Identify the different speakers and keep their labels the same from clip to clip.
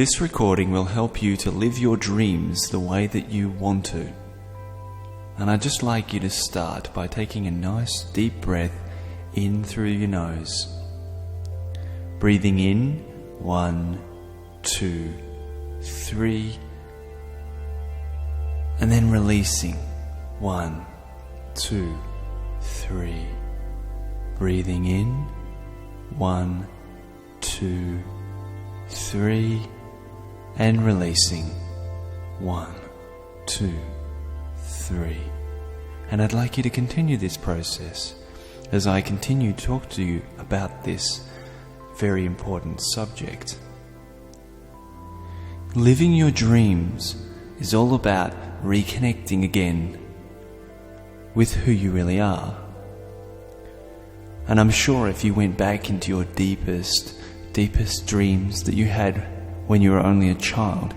Speaker 1: This recording will help you to live your dreams the way that you want to. And I'd just like you to start by taking a nice deep breath in through your nose. Breathing in, 1, 2, 3. And then releasing, 1, 2, 3. Breathing in, 1, 2, 3. And releasing, 1, 2, 3. And I'd like you to continue this process as I continue to talk to you about this very important subject. Living your dreams is all about reconnecting again with who you really are. And I'm sure if you went back into your deepest dreams that you had when you were only a child,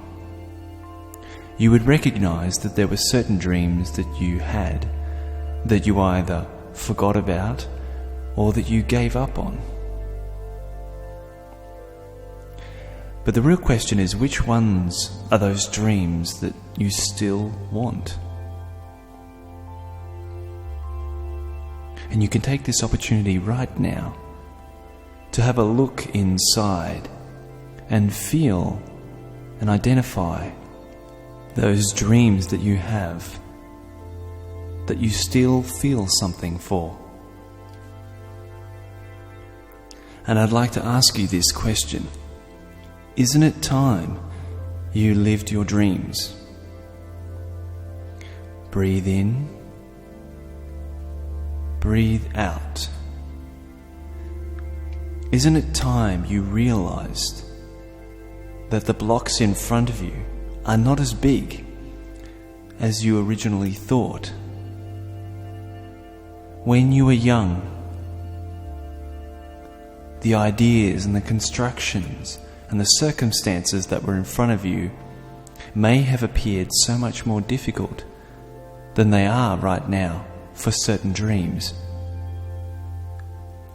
Speaker 1: you would recognize that there were certain dreams that you had that you either forgot about or that you gave up on. But the real question is, which ones are those dreams that you still want? And you can take this opportunity right now to have a look inside and feel and identify those dreams that you have, that you still feel something for. And I'd like to ask you this question. Isn't it time you lived your dreams? Breathe in, breathe out. Isn't it time you realized that the blocks in front of you are not as big as you originally thought? When you were young, the ideas and the constructions and the circumstances that were in front of you may have appeared so much more difficult than they are right now for certain dreams.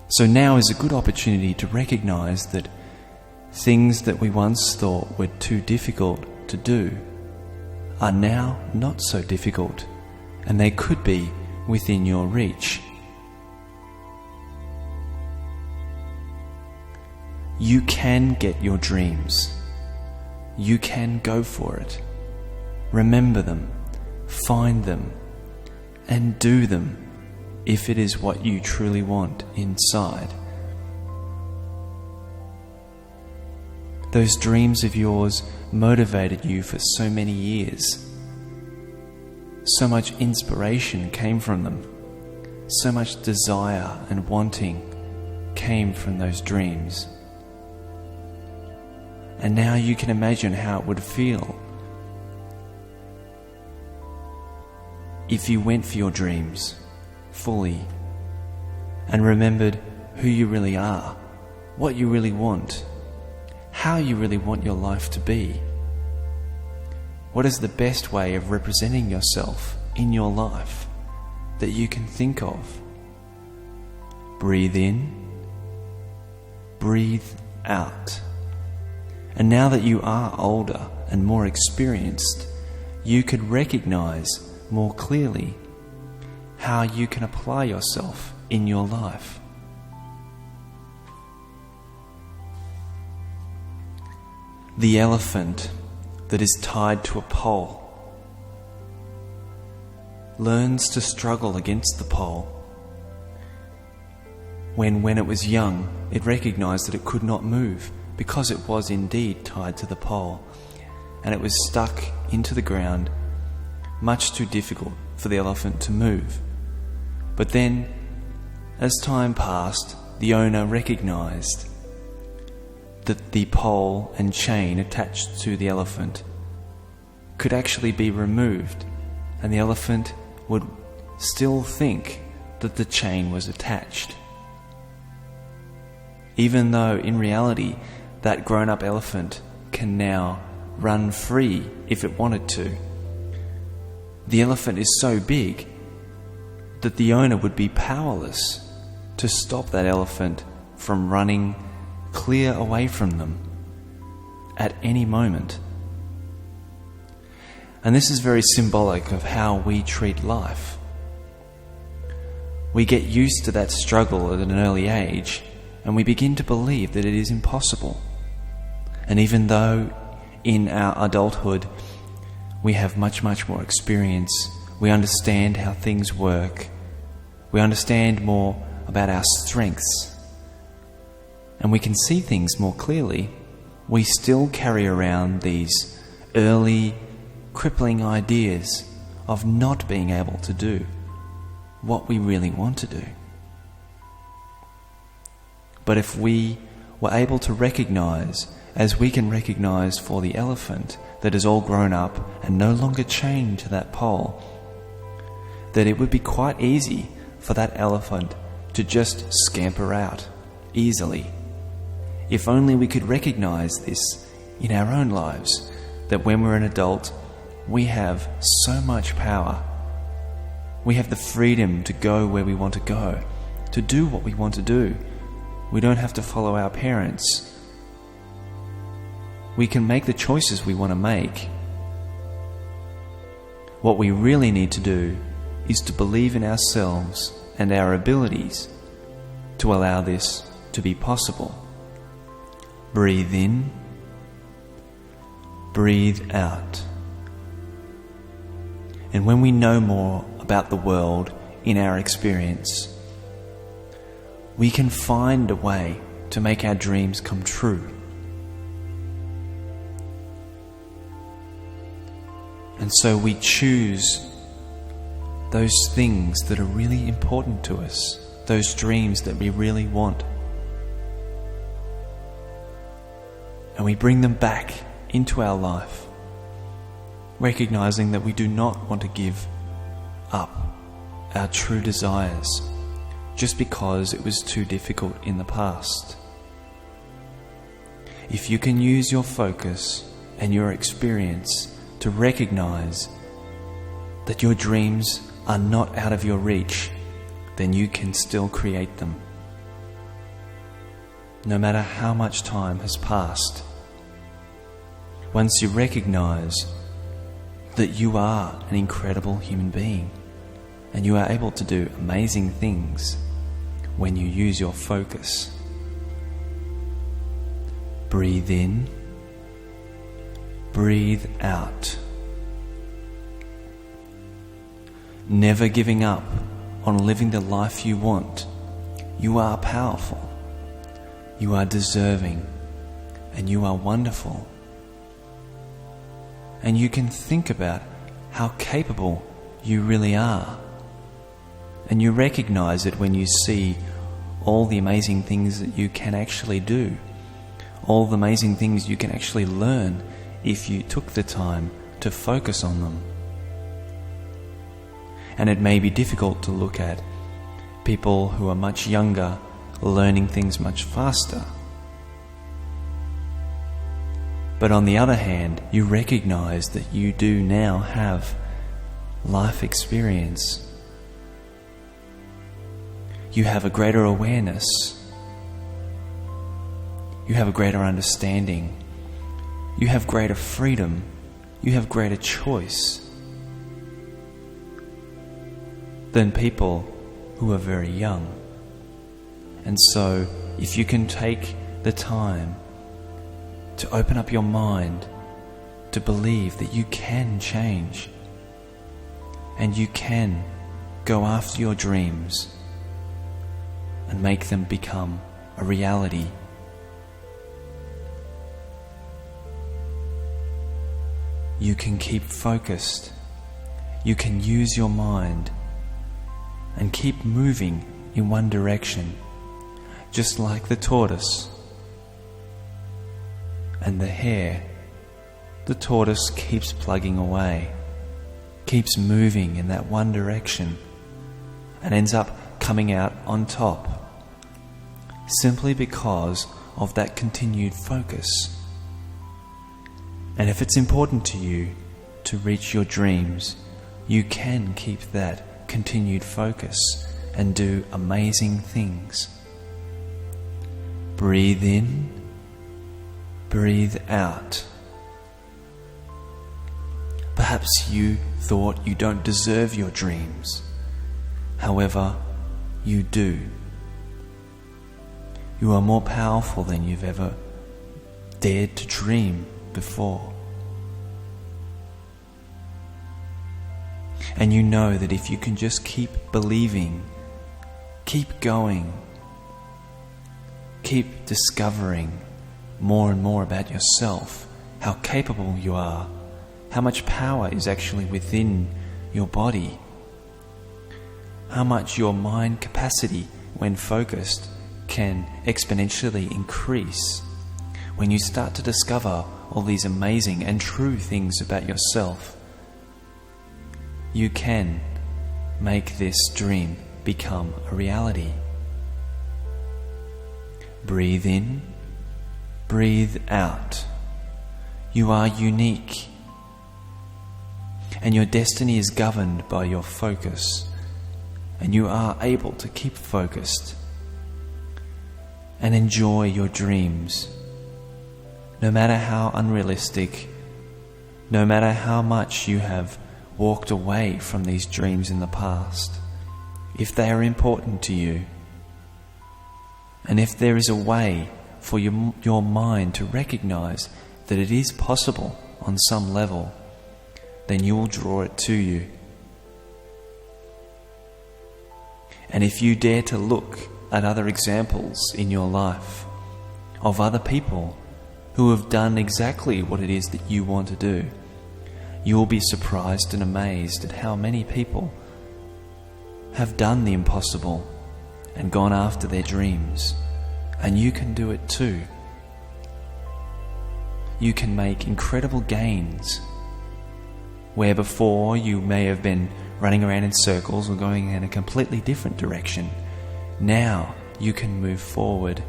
Speaker 1: So now is a good opportunity to recognize that things that we once thought were too difficult to do are now not so difficult, and they could be within your reach. You can get your dreams. You can go for it. Remember them, find them, and do them if it is what you truly want inside. Those dreams of yours motivated you for so many years. So much inspiration came from them. So much desire and wanting came from those dreams. And now you can imagine how it would feel if you went for your dreams fully and remembered who you really are, what you really want, how you really want your life to be. What is the best way of representing yourself in your life that you can think of? Breathe in, breathe out. And now that you are older and more experienced, you could recognize more clearly how you can apply yourself in your life. The elephant that is tied to a pole learns to struggle against the pole. When it was young, it recognized that it could not move because it was indeed tied to the pole, and it was stuck into the ground, much too difficult for the elephant to move. But then, as time passed, the owner recognized that the pole and chain attached to the elephant could actually be removed, and the elephant would still think that the chain was attached. Even though in reality that grown-up elephant can now run free if it wanted to. The elephant is so big that the owner would be powerless to stop that elephant from running clear away from them at any moment. And this is very symbolic of how we treat life. We get used to that struggle at an early age, and we begin to believe that it is impossible. And even though in our adulthood we have much more experience, we understand how things work, we understand more about our strengths, and we can see things more clearly, we still carry around these early crippling ideas of not being able to do what we really want to do. But if we were able to recognize, as we can recognize for the elephant that is all grown up and no longer chained to that pole, that it would be quite easy for that elephant to just scamper out easily. If only we could recognize this in our own lives, that when we're an adult, we have so much power. We have the freedom to go where we want to go, to do what we want to do. We don't have to follow our parents. We can make the choices we want to make. What we really need to do is to believe in ourselves and our abilities to allow this to be possible. Breathe in, breathe out. And when we know more about the world in our experience, we can find a way to make our dreams come true. And so we choose those things that are really important to us, those dreams that we really want. And we bring them back into our life, recognizing that we do not want to give up our true desires just because it was too difficult in the past. If you can use your focus and your experience to recognize that your dreams are not out of your reach, then you can still create them. No matter how much time has passed, once you recognize that you are an incredible human being and you are able to do amazing things when you use your focus. Breathe in, breathe out. Never giving up on living the life you want. You are powerful, you are deserving, and you are wonderful. And you can think about how capable you really are. And you recognize it when you see all the amazing things that you can actually do, all the amazing things you can actually learn if you took the time to focus on them. And it may be difficult to look at people who are much younger learning things much faster. But on the other hand, you recognize that you do now have life experience. You have a greater awareness. You have a greater understanding. You have greater freedom. You have greater choice than people who are very young. And so, if you can take the time to open up your mind to believe that you can change and you can go after your dreams and make them become a reality, you can keep focused, you can use your mind and keep moving in one direction, just like the tortoise and the hare. The tortoise keeps plugging away, keeps moving in that one direction, and ends up coming out on top, simply because of that continued focus. And if it's important to you to reach your dreams, you can keep that continued focus and do amazing things. Breathe in, breathe out. Perhaps you thought you don't deserve your dreams. However, you do. You are more powerful than you've ever dared to dream before. And you know that if you can just keep believing, keep going, keep discovering more and more about yourself, how capable you are, how much power is actually within your body, how much your mind capacity, when focused, can exponentially increase. When you start to discover all these amazing and true things about yourself, you can make this dream become a reality. Breathe in, breathe out. You are unique, and your destiny is governed by your focus, and you are able to keep focused and enjoy your dreams, no matter how unrealistic, no matter how much you have walked away from these dreams in the past. If they are important to you, and if there is a way for your mind to recognize that it is possible on some level, then you will draw it to you. And if you dare to look at other examples in your life of other people who have done exactly what it is that you want to do, you will be surprised and amazed at how many people have done the impossible and gone after their dreams. And you can do it too. You can make incredible gains where before you may have been running around in circles or going in a completely different direction. Now you can move forward,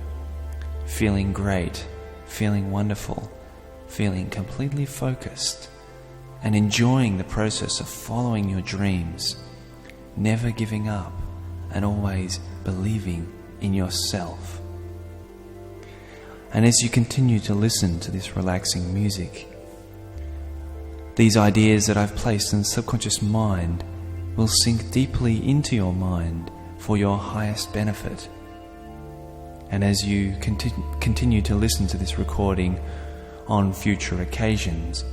Speaker 1: feeling great, feeling wonderful, feeling completely focused, and enjoying the process of following your dreams, never giving up, and always believing in yourself. And as you continue to listen to this relaxing music, these ideas that I've placed in the subconscious mind will sink deeply into your mind for your highest benefit. And as you continue to listen to this recording on future occasions,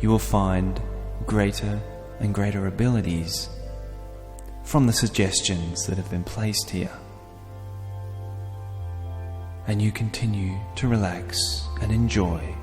Speaker 1: you will find greater and greater abilities from the suggestions that have been placed here. And you continue to relax and enjoy